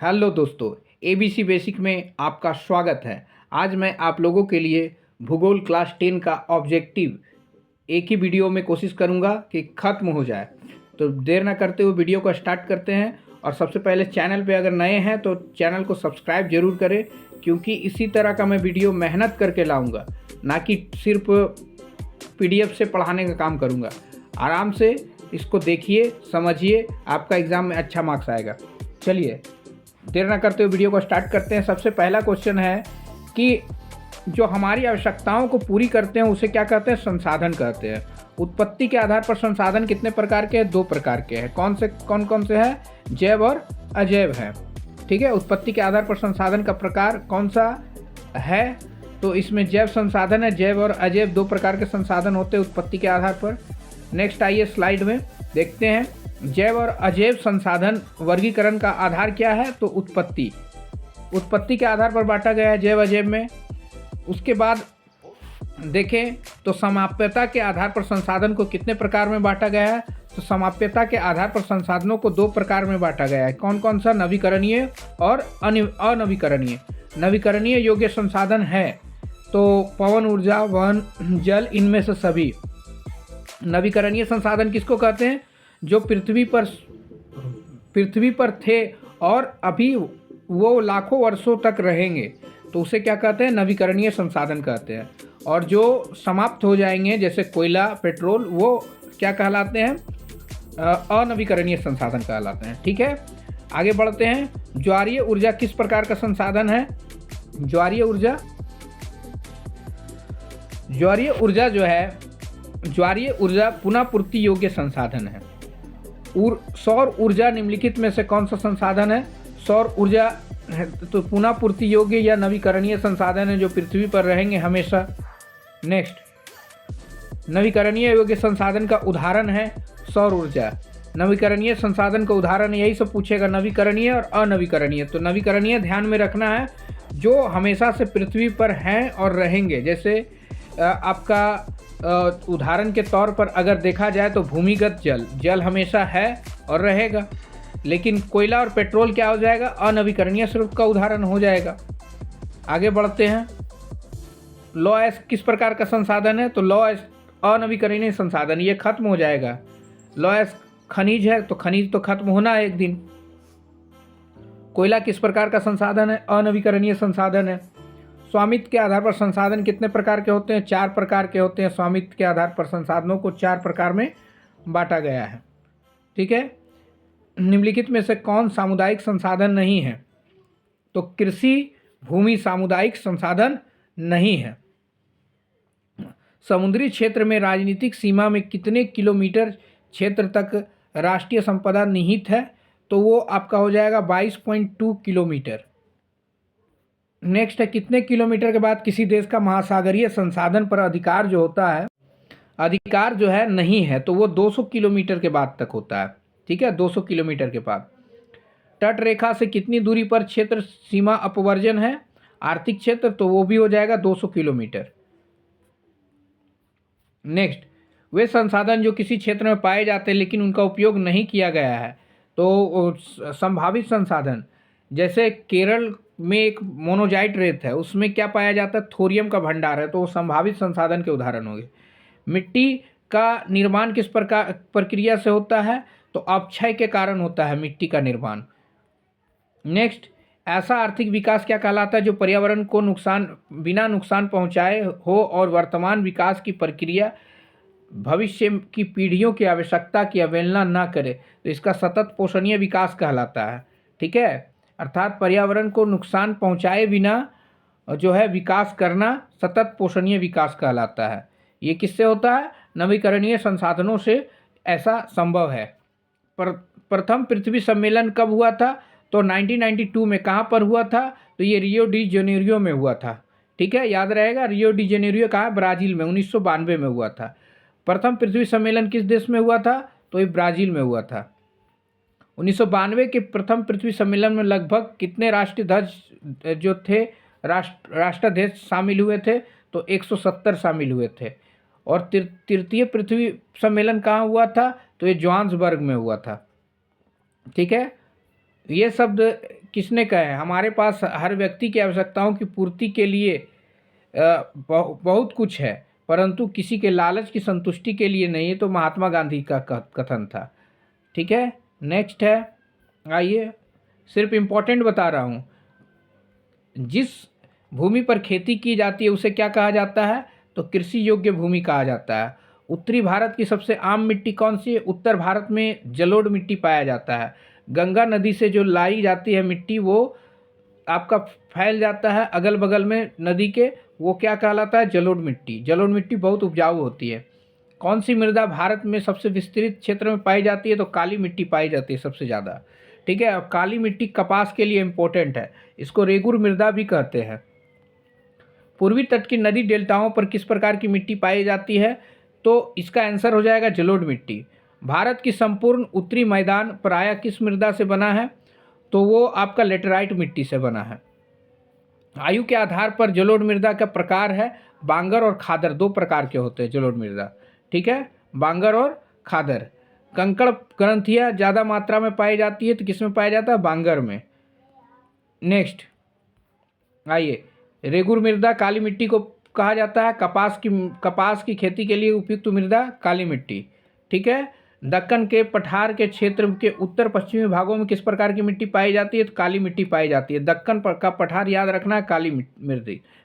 Hello दोस्तों, ABC basic में आपका स्वागत है। आज मैं आप लोगों के लिए भूगोल क्लास 10 का ऑब्जेक्टिव एक ही वीडियो में कोशिश करूंगा कि ख़त्म हो जाए। तो देर ना करते हुए वीडियो को स्टार्ट करते हैं। और सबसे पहले चैनल पे अगर नए हैं तो चैनल को सब्सक्राइब ज़रूर करें, क्योंकि इसी तरह का मैं वीडियो मेहनत करके लाऊँगा, ना कि सिर्फ PDF से पढ़ाने का काम करूँगा। आराम से इसको देखिए, समझिए, आपका एग्ज़ाम में अच्छा मार्क्स आएगा। चलिए देर ना करते हुए वीडियो को स्टार्ट करते हैं। सबसे पहला क्वेश्चन है कि जो हमारी आवश्यकताओं को पूरी करते हैं उसे क्या कहते हैं? संसाधन कहते हैं। उत्पत्ति के आधार पर संसाधन कितने प्रकार के हैं? 2 प्रकार के हैं। कौन कौन से हैं? जैव और अजैव हैं। ठीक है, उत्पत्ति के आधार पर संसाधन का प्रकार कौन सा है? तो इसमें जैव संसाधन है। जैव और अजैव 2 प्रकार के संसाधन होते हैं उत्पत्ति के आधार पर। नेक्स्ट आइए स्लाइड में देखते हैं। जैव और अजैव संसाधन वर्गीकरण का आधार क्या है? तो उत्पत्ति के आधार पर बांटा गया है जैव अजैव में। उसके बाद देखें तो समाप्यता के आधार पर संसाधन को कितने प्रकार में बांटा गया है? तो समाप्यता के आधार पर संसाधनों को 2 प्रकार में बांटा गया है। कौन कौन सा? नवीकरणीय और अनवीकरणीय। नवीकरणीय योग्य संसाधन है तो पवन ऊर्जा, वन, जल, इनमें से सभी। नवीकरणीय संसाधन किसको कहते हैं? जो पृथ्वी पर थे और अभी वो लाखों वर्षों तक रहेंगे, तो उसे क्या कहते हैं? नवीकरणीय संसाधन कहते हैं। और जो समाप्त हो जाएंगे जैसे कोयला, पेट्रोल, वो क्या कहलाते हैं? अनवीकरणीय संसाधन कहलाते हैं। ठीक है, आगे बढ़ते हैं। ज्वारीय ऊर्जा किस प्रकार का संसाधन है? ज्वारीय ऊर्जा पुनः पूर्ति योग्य संसाधन है। सौर ऊर्जा निम्नलिखित में से कौन सा संसाधन है? सौर ऊर्जा है तो पुनः पूर्ति योग्य या नवीकरणीय संसाधन है, जो पृथ्वी पर रहेंगे हमेशा। नेक्स्ट, नवीकरणीय योग्य संसाधन का उदाहरण है सौर ऊर्जा। नवीकरणीय संसाधन का उदाहरण यही सब पूछेगा, नवीकरणीय और अनवीकरणीय। तो नवीकरणीय ध्यान में रखना है जो हमेशा से पृथ्वी पर हैं और रहेंगे। जैसे आपका उदाहरण के तौर पर अगर देखा जाए तो भूमिगत जल हमेशा है और रहेगा। लेकिन कोयला और पेट्रोल क्या हो जाएगा? अनवीकरणीय स्रोत का उदाहरण हो जाएगा। आगे बढ़ते हैं। लौह अयस्क किस प्रकार का संसाधन है? तो लौह अयस्क अनवीकरणीय संसाधन, ये खत्म हो जाएगा। लौह अयस्क खनिज है तो खनिज तो खत्म होना है एक दिन। कोयला किस प्रकार का संसाधन है? अनवीकरणीय संसाधन है। स्वामित्व के आधार पर संसाधन कितने प्रकार के होते हैं? 4 प्रकार के होते हैं। स्वामित्व के आधार पर संसाधनों को 4 प्रकार में बांटा गया है। ठीक है, निम्नलिखित में से कौन सामुदायिक संसाधन नहीं है? तो कृषि भूमि सामुदायिक संसाधन नहीं है। समुद्री क्षेत्र में राजनीतिक सीमा में कितने किलोमीटर क्षेत्र तक राष्ट्रीय संपदा निहित है? तो वो आपका हो जाएगा 22.2 किलोमीटर। नेक्स्ट है, कितने किलोमीटर के बाद किसी देश का महासागरीय संसाधन पर अधिकार जो है नहीं है? तो वो 200 किलोमीटर के बाद तक होता है। ठीक है, 200 किलोमीटर के बाद। तट रेखा से कितनी दूरी पर क्षेत्र सीमा अपवर्जन है? आर्थिक क्षेत्र, तो वो भी हो जाएगा 200 किलोमीटर। नेक्स्ट, वे संसाधन जो किसी क्षेत्र में पाए जाते हैं लेकिन उनका उपयोग नहीं किया गया है, तो संभावित संसाधन, जैसे केरल में एक मोनोजाइट रेत है, उसमें क्या पाया जाता है? थोरियम का भंडार है, तो वो संभावित संसाधन के उदाहरण होंगे। मिट्टी का निर्माण किस प्रक्रिया से होता है? तो अपक्षय के कारण होता है मिट्टी का निर्माण। नेक्स्ट, ऐसा आर्थिक विकास क्या कहलाता है जो पर्यावरण को बिना नुकसान पहुंचाए हो और वर्तमान विकास की प्रक्रिया भविष्य की पीढ़ियों की आवश्यकता की अवहेलना न करे? तो इसका सतत पोषणीय विकास कहलाता है। ठीक है, अर्थात पर्यावरण को नुकसान पहुंचाए बिना जो है विकास करना सतत पोषणीय विकास कहलाता है। ये किससे होता है? नवीकरणीय संसाधनों से ऐसा संभव है। प्रथम पृथ्वी सम्मेलन कब हुआ था? तो 1992 में। कहाँ पर हुआ था? तो ये रियो डी जेनेरियो में हुआ था। ठीक है, याद रहेगा, रियो डी जेनेरियो कहाँ? ब्राज़ील में 1992 में हुआ था। प्रथम पृथ्वी सम्मेलन किस देश में हुआ था? तो ये ब्राज़ील में हुआ था। 1992 के प्रथम पृथ्वी सम्मेलन में लगभग कितने राष्ट्रध्वज जो थे, राष्ट्राध्यक्ष शामिल हुए थे? तो 170 शामिल हुए थे। और तृतीय पृथ्वी सम्मेलन कहाँ हुआ था? तो ये जोहान्सबर्ग में हुआ था। ठीक है, ये शब्द किसने कहे? हमारे पास हर व्यक्ति की आवश्यकताओं की पूर्ति के लिए बहुत कुछ है, परंतु किसी के लालच की संतुष्टि के लिए नहीं। है तो महात्मा गांधी का कथन था। ठीक है, नेक्स्ट है, आइए, सिर्फ इम्पोर्टेंट बता रहा हूँ। जिस भूमि पर खेती की जाती है उसे क्या कहा जाता है? तो कृषि योग्य भूमि कहा जाता है। उत्तरी भारत की सबसे आम मिट्टी कौन सी है? उत्तर भारत में जलोढ़ मिट्टी पाया जाता है। गंगा नदी से जो लाई जाती है मिट्टी, वो आपका फैल जाता है अगल बगल में नदी के, वो क्या कहलाता है? जलोढ़ मिट्टी। जलोढ़ मिट्टी बहुत उपजाऊ होती है। कौन सी मृदा भारत में सबसे विस्तृत क्षेत्र में पाई जाती है? तो काली मिट्टी पाई जाती है सबसे ज़्यादा। ठीक है, और काली मिट्टी कपास के लिए इम्पोर्टेंट है, इसको रेगुर मृदा भी कहते हैं। पूर्वी तट की नदी डेल्टाओं पर किस प्रकार की मिट्टी पाई जाती है? तो इसका आंसर हो जाएगा जलोढ़ मिट्टी। भारत की संपूर्ण उत्तरी मैदान प्रायः किस मृदा से बना है? तो वो आपका लेटेराइट मिट्टी से बना है। आयु के आधार पर जलोढ़ मृदा का प्रकार है बांगर और खादर, दो प्रकार के होते हैं जलोढ़ मृदा। ठीक है, बांगर और खादर। कंकड़ ग्रंथियाँ ज़्यादा मात्रा में पाई जाती है तो किस में पाया जाता है? बांगर में। नेक्स्ट आइए, रेगुर मृदा काली मिट्टी को कहा जाता है। कपास की खेती के लिए उपयुक्त मृदा काली मिट्टी। ठीक है, दक्कन के पठार के क्षेत्र के उत्तर पश्चिमी भागों में किस प्रकार की मिट्टी पाई जाती है? तो काली मिट्टी पाई जाती है। दक्कन का पठार याद रखना है, काली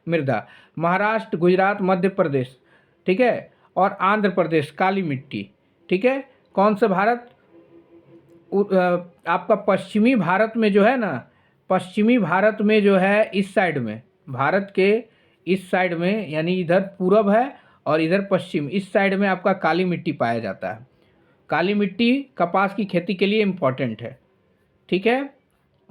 मृदा। महाराष्ट्र, गुजरात, मध्य प्रदेश, ठीक है, और आंध्र प्रदेश काली मिट्टी। ठीक है, कौन सा भारत? आपका पश्चिमी भारत में जो है ना, पश्चिमी भारत में जो है, इस साइड में, भारत के इस साइड में, यानी इधर पूरब है और इधर पश्चिम, इस साइड में आपका काली मिट्टी पाया जाता है। काली मिट्टी कपास की खेती के लिए इम्पॉर्टेंट है। ठीक है,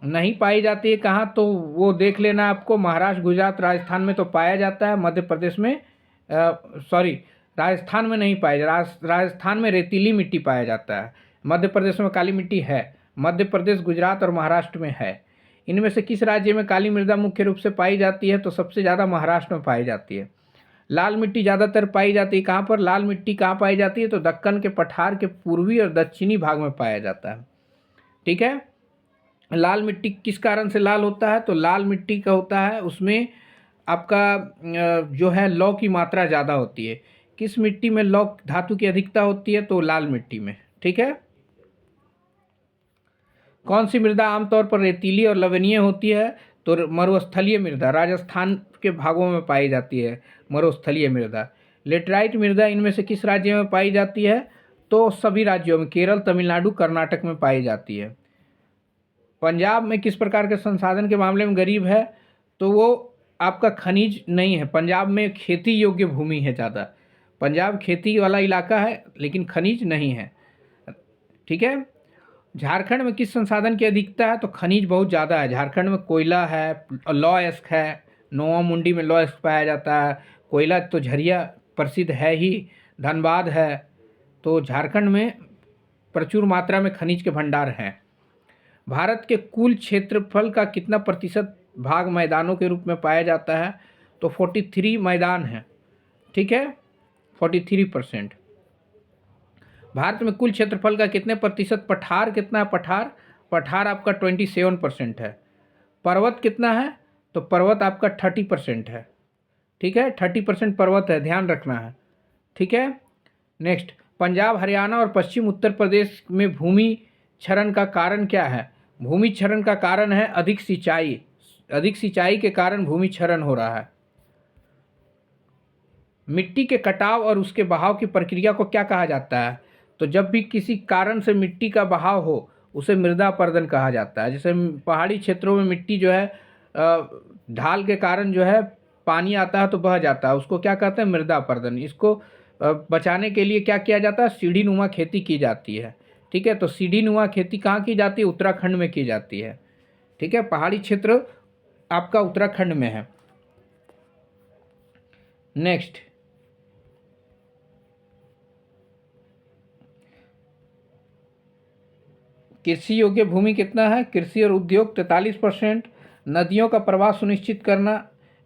नहीं पाई जाती है कहाँ? तो वो देख लेना आपको, महाराष्ट्र, गुजरात, राजस्थान में तो पाया जाता है, मध्य प्रदेश में राजस्थान में नहीं पाया जाता। राजस्थान में रेतीली मिट्टी पाया जाता है। मध्य प्रदेश में काली मिट्टी है, मध्य प्रदेश, गुजरात और महाराष्ट्र में है। इनमें से किस राज्य में काली मृदा मुख्य रूप से पाई जाती है? तो सबसे ज़्यादा महाराष्ट्र में पाई जाती है। लाल मिट्टी ज़्यादातर पाई जाती है कहाँ पर? लाल मिट्टी कहाँ पाई जाती है? तो दक्कन के पठार के पूर्वी और दक्षिणी भाग में पाया जाता है। ठीक है, लाल मिट्टी किस कारण से लाल होता है? तो लाल मिट्टी का होता है, उसमें आपका जो है लौ की मात्रा ज़्यादा होती है। किस मिट्टी में लौ धातु की अधिकता होती है? तो लाल मिट्टी में। ठीक है, कौन सी मृदा आमतौर पर रेतीली और लवणीय होती है? तो मरुस्थलीय मृदा, राजस्थान के भागों में पाई जाती है मरुस्थलीय मृदा। लेटराइट मृदा इनमें से किस राज्य में पाई जाती है? तो सभी राज्यों में, केरल, तमिलनाडु, कर्नाटक में पाई जाती है। पंजाब में किस प्रकार के संसाधन के मामले में गरीब है? तो वो आपका खनिज नहीं है। पंजाब में खेती योग्य भूमि है ज़्यादा। पंजाब खेती वाला इलाका है लेकिन खनिज नहीं है। ठीक है, झारखंड में किस संसाधन की अधिकता है? तो खनिज बहुत ज़्यादा है। झारखंड में कोयला है, लौह है, नोवा मुंडी में लौह पाया जाता है। कोयला तो झरिया प्रसिद्ध है ही, धनबाद है। तो झारखंड में प्रचुर मात्रा में खनिज के भंडार हैं। भारत के कुल क्षेत्रफल का कितना प्रतिशत भाग मैदानों के रूप में पाया जाता है? तो 43 मैदान है। ठीक है, 43%। भारत में कुल क्षेत्रफल का कितने प्रतिशत पठार कितना है? पठार आपका 27% है। पर्वत कितना है? तो पर्वत आपका 30% है। ठीक है, 30% पर्वत है, ध्यान रखना है। ठीक है, नेक्स्ट, पंजाब, हरियाणा और पश्चिम उत्तर प्रदेश में भूमि क्षरण का कारण क्या है? भूमि क्षरण का कारण है अधिक सिंचाई। अधिक सिंचाई के कारण भूमि क्षरण हो रहा है। मिट्टी के कटाव और उसके बहाव की प्रक्रिया को क्या कहा जाता है? तो जब भी किसी कारण से मिट्टी का बहाव हो उसे मृदा अपरदन कहा जाता है। जैसे पहाड़ी क्षेत्रों में मिट्टी जो है ढाल के कारण जो है पानी आता है तो बह जाता है, उसको क्या कहते हैं? मृदा अपरदन। इसको बचाने के लिए क्या किया जाता है? सीढ़ी नुमा खेती की जाती है। ठीक है, तो सीढ़ी नुमा खेती कहाँ की जाती है? उत्तराखंड में की जाती है। ठीक है, पहाड़ी क्षेत्र आपका उत्तराखंड में है। नेक्स्ट, कृषि योग्य भूमि कितना है? कृषि और उद्योग 43%। नदियों का प्रवाह सुनिश्चित करना,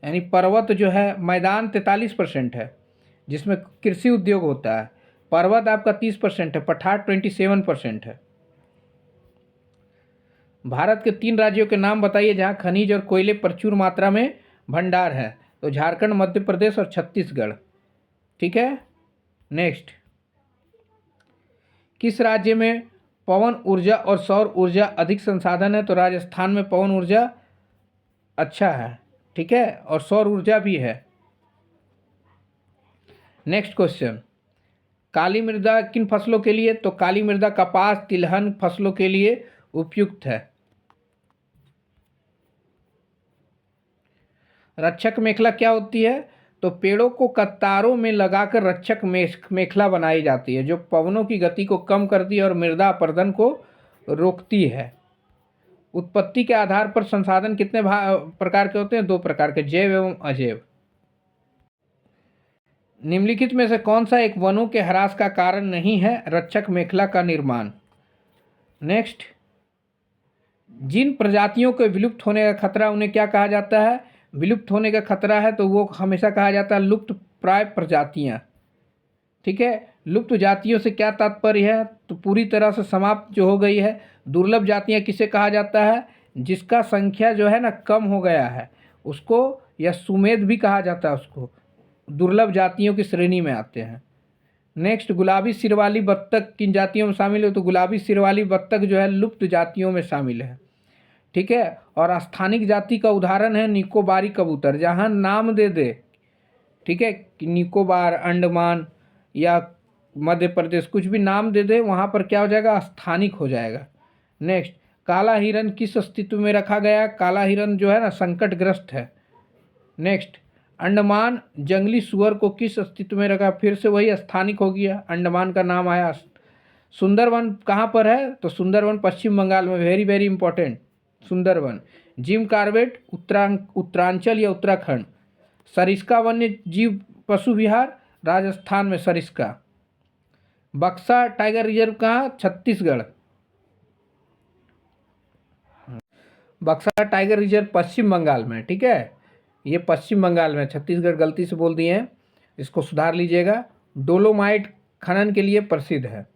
यानी पर्वत जो है मैदान 43% है जिसमें कृषि उद्योग होता है। पर्वत आपका 30% है, पठार 27% है। भारत के 3 राज्यों के नाम बताइए जहाँ खनिज और कोयले प्रचुर मात्रा में भंडार है। तो झारखंड, मध्य प्रदेश और छत्तीसगढ़। ठीक है। नेक्स्ट, किस राज्य में पवन ऊर्जा और सौर ऊर्जा अधिक संसाधन है? तो राजस्थान में पवन ऊर्जा अच्छा है। ठीक है, और सौर ऊर्जा भी है। नेक्स्ट क्वेश्चन, काली मृदा किन फसलों के लिए? तो काली मृदा कपास, तिलहन फसलों के लिए उपयुक्त है। रक्षक मेखला क्या होती है? तो पेड़ों को कतारों में लगाकर रक्षक मेखला बनाई जाती है जो पवनों की गति को कम करती है और मृदा अपरदन को रोकती है। उत्पत्ति के आधार पर संसाधन कितने प्रकार के होते हैं? 2 प्रकार के, जैव एवं अजैव। निम्नलिखित में से कौन सा एक वनों के ह्रास का कारण नहीं है? रक्षक मेखला का निर्माण। नेक्स्ट, जिन प्रजातियों के विलुप्त होने का खतरा उन्हें क्या कहा जाता है? विलुप्त होने का खतरा है तो वो हमेशा कहा जाता है लुप्त प्राय प्रजातियां। ठीक है, लुप्त जातियों से क्या तात्पर्य है? तो पूरी तरह से समाप्त जो हो गई है। दुर्लभ जातियां किसे कहा जाता है? जिसका संख्या जो है ना कम हो गया है उसको, या सुमेध भी कहा जाता है उसको, दुर्लभ जातियों की श्रेणी में आते हैं। नेक्स्ट, गुलाबी सिर वाली बत्तख किन जातियों में शामिल है? तो गुलाबी सिर वाली बत्तख जो है लुप्त जातियों में शामिल है। ठीक है, और स्थानिक जाति का उदाहरण है निकोबारी कबूतर, जहाँ नाम दे दे, ठीक है, कि निकोबार, अंडमान या मध्य प्रदेश, कुछ भी नाम दे दे वहाँ पर क्या हो जाएगा? स्थानिक हो जाएगा। नेक्स्ट, काला हिरन किस अस्तित्व में रखा गया? काला हिरन जो है ना संकटग्रस्त है। नेक्स्ट, अंडमान जंगली सुअर को किस अस्तित्व में रखा? फिर से वही स्थानिक हो गया, अंडमान का नाम आया। सुंदरवन कहाँ पर है? तो सुंदरवन पश्चिम बंगाल में, very very important Sundarban. Jim Corbett Uttaranchal या उत्तराखंड। सरिस्का वन्य जीव पशु विहार, राजस्थान में सरिस्का। बक्सा टाइगर रिजर्व कहाँ? छत्तीसगढ़। बक्सा टाइगर रिजर्व पश्चिम बंगाल में। ठीक है, ये पश्चिम बंगाल में, छत्तीसगढ़ गलती से बोल दिए हैं, इसको सुधार लीजिएगा। डोलोमाइट खनन के लिए प्रसिद्ध है।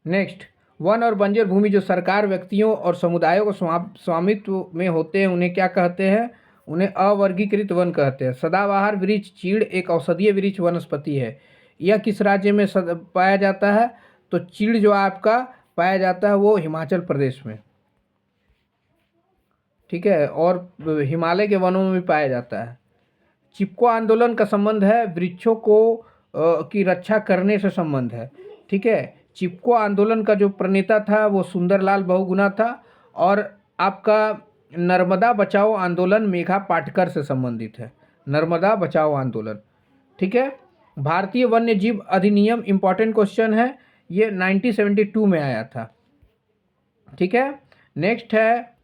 नेक्स्ट, वन और बंजर भूमि जो सरकार, व्यक्तियों और समुदायों को स्वामित्व में होते हैं उन्हें क्या कहते हैं? उन्हें अवर्गीकृत वन कहते हैं। सदाबहार वृक्ष चीड़ एक औषधीय वृक्ष वनस्पति है। यह किस राज्य में पाया जाता है? तो चीड़ जो आपका पाया जाता है वो हिमाचल प्रदेश में। ठीक है, और हिमालय के वनों में भी पाया जाता है। चिपको आंदोलन का संबंध है वृक्षों को की रक्षा करने से संबंध है। ठीक है, चिपको आंदोलन का जो प्रणेता था वो सुंदरलाल बहुगुणा था, और आपका नर्मदा बचाओ आंदोलन मेघा पाटकर से संबंधित है, नर्मदा बचाओ आंदोलन। ठीक है, भारतीय वन्य जीव अधिनियम इंपॉर्टेंट क्वेश्चन है, ये 1972 में आया था। ठीक है, नेक्स्ट है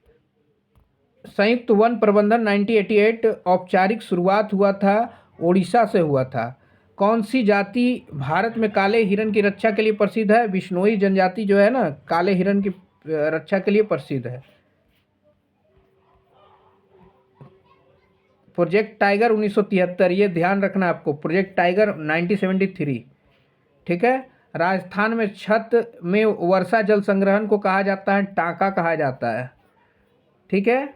संयुक्त वन प्रबंधन 1988, औपचारिक शुरुआत हुआ था ओडिशा से हुआ था। कौन सी जाति भारत में काले हिरन की रक्षा के लिए प्रसिद्ध है? बिश्नोई जनजाति जो है ना काले हिरन की रक्षा के लिए प्रसिद्ध है। प्रोजेक्ट टाइगर 1973, ये ध्यान रखना आपको, प्रोजेक्ट टाइगर 1973। ठीक है, राजस्थान में छत में वर्षा जल संग्रहण को कहा जाता है टांका कहा जाता है। ठीक है,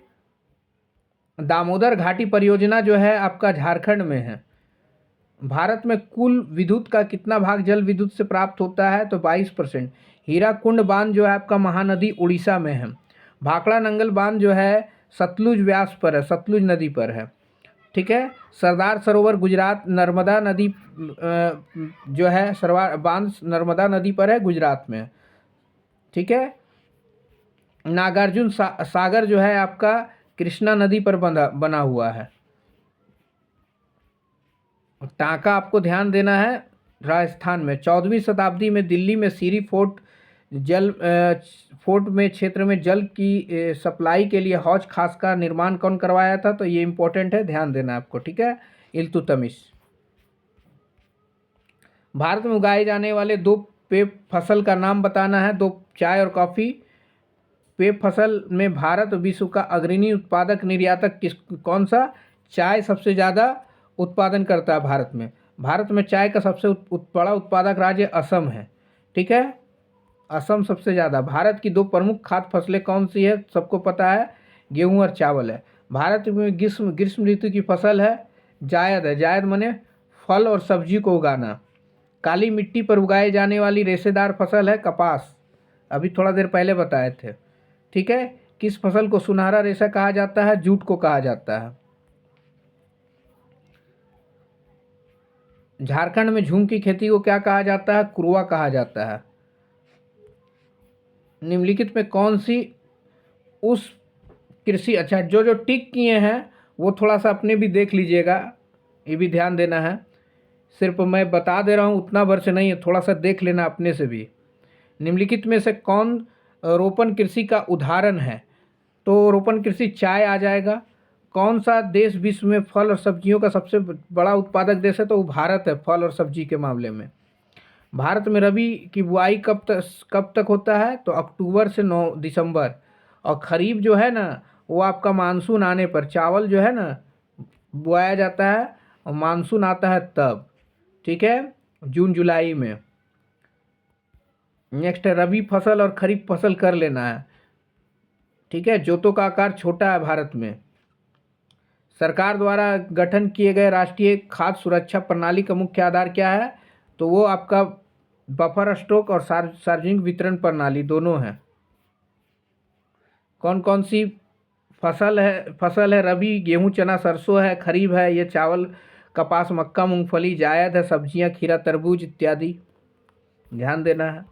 दामोदर घाटी परियोजना जो है आपका झारखंड में है। भारत में कुल विद्युत का कितना भाग जल विद्युत से प्राप्त होता है? तो 22%। हीराकुंड बांध जो है आपका महानदी उड़ीसा में है। भाखड़ा नंगल बांध जो है सतलुज व्यास पर है, सतलुज नदी पर है। ठीक है, सरदार सरोवर गुजरात, नर्मदा नदी जो है सरदार बांध नर्मदा नदी पर है, गुजरात में। ठीक है, नागार्जुन सागर जो है आपका कृष्णा नदी पर बना हुआ है। टांका आपको ध्यान देना है राजस्थान में। 14वीं शताब्दी में दिल्ली में सीरी फोर्ट में क्षेत्र में जल की सप्लाई के लिए हौज खास का निर्माण कौन करवाया था? तो ये इंपॉर्टेंट है, ध्यान देना आपको। ठीक है, इल्तुतमिश। भारत में उगाए जाने वाले 2 पेय फसल का नाम बताना है, 2 चाय और कॉफ़ी। पेय फसल में भारत विश्व का अग्रणी उत्पादक निर्यातक कौन सा? चाय सबसे ज़्यादा उत्पादन करता है भारत में। चाय का सबसे बड़ा उत्पादक राज्य असम है। ठीक है, असम सबसे ज़्यादा। भारत की दो प्रमुख खाद्य फसलें कौन सी है, सबको पता है, गेहूँ और चावल है। भारत में ग्रीष्म ग्रीष्म ऋतु की फसल है जायद है। जायद माने फल और सब्जी को उगाना। काली मिट्टी पर उगाए जाने वाली रेशेदार फसल है कपास, अभी थोड़ा देर पहले बताए थे। ठीक है, किस फसल को सुनहरा रेशा कहा जाता है, जूट को कहा जाता है। झारखंड में झूम की खेती को क्या कहा जाता है, कुरवा कहा जाता है। निम्नलिखित में कौन सी उस कृषि, अच्छा जो जो टिक किए हैं वो थोड़ा सा अपने भी देख लीजिएगा, ये भी ध्यान देना है। सिर्फ मैं बता दे रहा हूँ उतना भर से नहीं है, थोड़ा सा देख लेना अपने से भी। निम्नलिखित में से कौन रोपण कृषि का उदाहरण है, तो रोपण कृषि चाय आ जाएगा। कौन सा देश विश्व में फल और सब्जियों का सबसे बड़ा उत्पादक देश है, तो वो भारत है फल और सब्जी के मामले में। भारत में रबी की बुआई कब तक होता है, तो अक्टूबर से 9 दिसंबर। और खरीफ जो है ना वो आपका मानसून आने पर, चावल जो है ना बुआया जाता है और मानसून आता है तब। ठीक है, जून जुलाई में। नेक्स्ट है रबी फसल और खरीफ फसल कर लेना है। ठीक है, जोतों का आकार छोटा है भारत में। सरकार द्वारा गठन किए गए राष्ट्रीय खाद्य सुरक्षा प्रणाली का मुख्य आधार क्या है, तो वो आपका बफर स्टॉक और सार्वजनिक वितरण प्रणाली दोनों हैं। कौन कौन सी फसल है रबी, गेहूं चना सरसों है, खरीफ है ये चावल कपास मक्का मूंगफली, जायद है सब्जियां खीरा तरबूज इत्यादि, ध्यान देना है।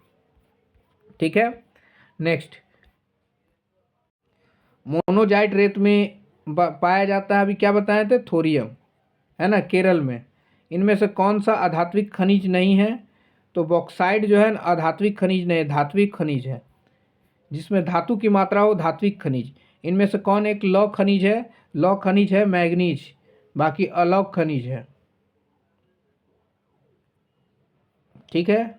ठीक है, नेक्स्ट मोनोजाइट रेत में पाया जाता है, अभी क्या बताए थे, थोरियम है ना, केरल में। इनमें से कौन सा अधात्विक खनिज नहीं है, तो बॉक्साइड जो है ना अधात्विक खनिज नहीं, धात्विक खनिज है, जिसमें धातु की मात्रा हो धात्विक खनिज। इनमें से कौन एक लौह खनिज है, लौह खनिज है मैग्नीज, बाकी अलौह खनिज है। ठीक है,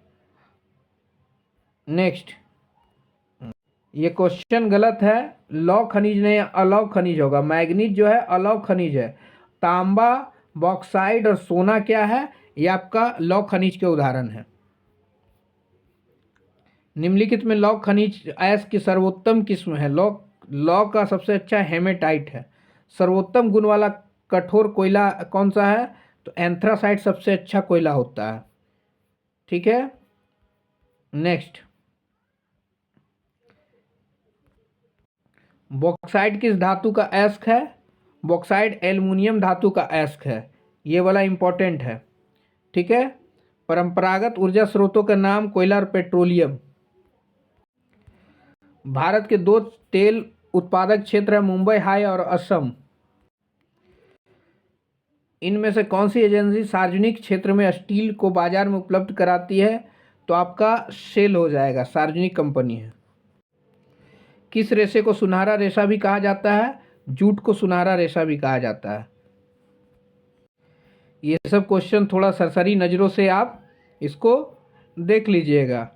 नेक्स्ट ये क्वेश्चन गलत है, लौह खनिज नहीं अलौह खनिज होगा। मैग्नीज जो है अलौह खनिज है। तांबा बॉक्साइड और सोना क्या है, ये आपका लौह खनिज के उदाहरण है। निम्नलिखित में लौह खनिज अयस्क की सर्वोत्तम किस्म है, लौह का सबसे अच्छा हेमेटाइट है। सर्वोत्तम गुण वाला कठोर कोयला कौन सा है, तो एंथ्रासाइट सबसे अच्छा कोयला होता है। ठीक है, नेक्स्ट बॉक्साइड किस धातु का अयस्क है, बॉक्साइड एल्युमिनियम धातु का अयस्क है, ये वाला इंपॉर्टेंट है। ठीक है, परंपरागत ऊर्जा स्रोतों का नाम कोयला और पेट्रोलियम। भारत के दो तेल उत्पादक क्षेत्र है, मुंबई हाई और असम। इनमें से कौन सी एजेंसी सार्वजनिक क्षेत्र में स्टील को बाजार में उपलब्ध कराती है, तो आपका शेल हो जाएगा, सार्वजनिक कंपनी है। किस रेशे को सुनहरा रेशा भी कहा जाता है, जूट को सुनहरा रेशा भी कहा जाता है। ये सब क्वेश्चन थोड़ा सरसरी नज़रों से आप इसको देख लीजिएगा।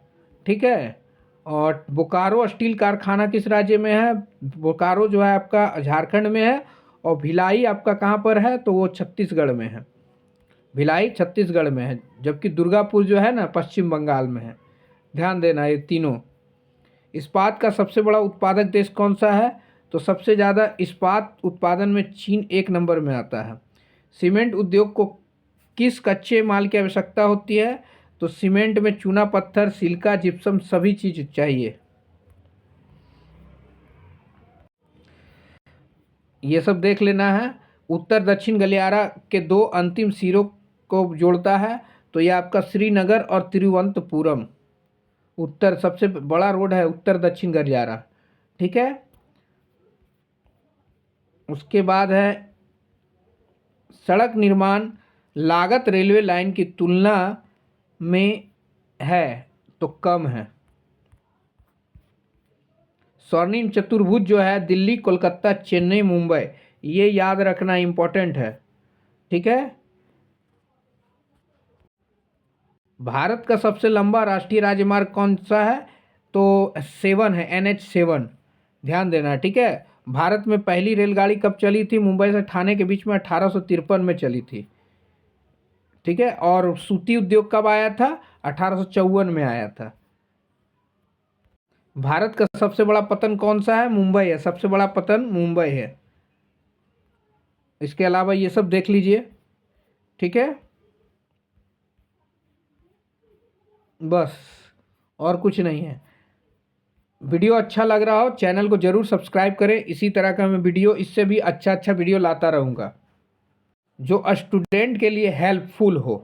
ठीक है, और बोकारो स्टील कारखाना किस राज्य में है, बोकारो जो है आपका झारखंड में है, और भिलाई आपका कहाँ पर है, तो वो छत्तीसगढ़ में है। भिलाई छत्तीसगढ़ में है, जबकि दुर्गापुर जो है ना पश्चिम बंगाल में है। ध्यान देना ये तीनों। इस्पात का सबसे बड़ा उत्पादक देश कौन सा है, तो सबसे ज़्यादा इस्पात उत्पादन में चीन 1 नंबर में आता है। सीमेंट उद्योग को किस कच्चे माल की आवश्यकता होती है, तो सीमेंट में चूना पत्थर सिलिका जिप्सम सभी चीज़ चाहिए। ये सब देख लेना है। उत्तर दक्षिण गलियारा के दो अंतिम सिरों को जोड़ता है, तो ये आपका श्रीनगर और तिरुवनंतपुरम। उत्तर सबसे बड़ा रोड है उत्तर दक्षिण गलियारा। ठीक है, उसके बाद है सड़क निर्माण लागत रेलवे लाइन की तुलना में है, तो कम है। स्वर्णिम चतुर्भुज जो है दिल्ली कोलकाता चेन्नई मुंबई, ये याद रखना इम्पोर्टेंट है। ठीक है, भारत का सबसे लंबा राष्ट्रीय राजमार्ग कौन सा है, तो 7 है, NH7, ध्यान देना। ठीक है, भारत में पहली रेलगाड़ी कब चली थी, मुंबई से ठाणे के बीच में 1853 में चली थी। ठीक है, और सूती उद्योग कब आया था, 1854 में आया था। भारत का सबसे बड़ा पतन कौन सा है? मुंबई है, सबसे बड़ा पतन मुंबई है। इसके अलावा ये सब देख लीजिए, ठीक है। बस, और कुछ नहीं है। वीडियो अच्छा लग रहा हो चैनल को ज़रूर सब्सक्राइब करें। इसी तरह का मैं वीडियो, इससे भी अच्छा अच्छा वीडियो लाता रहूँगा जो स्टूडेंट के लिए हेल्पफुल हो।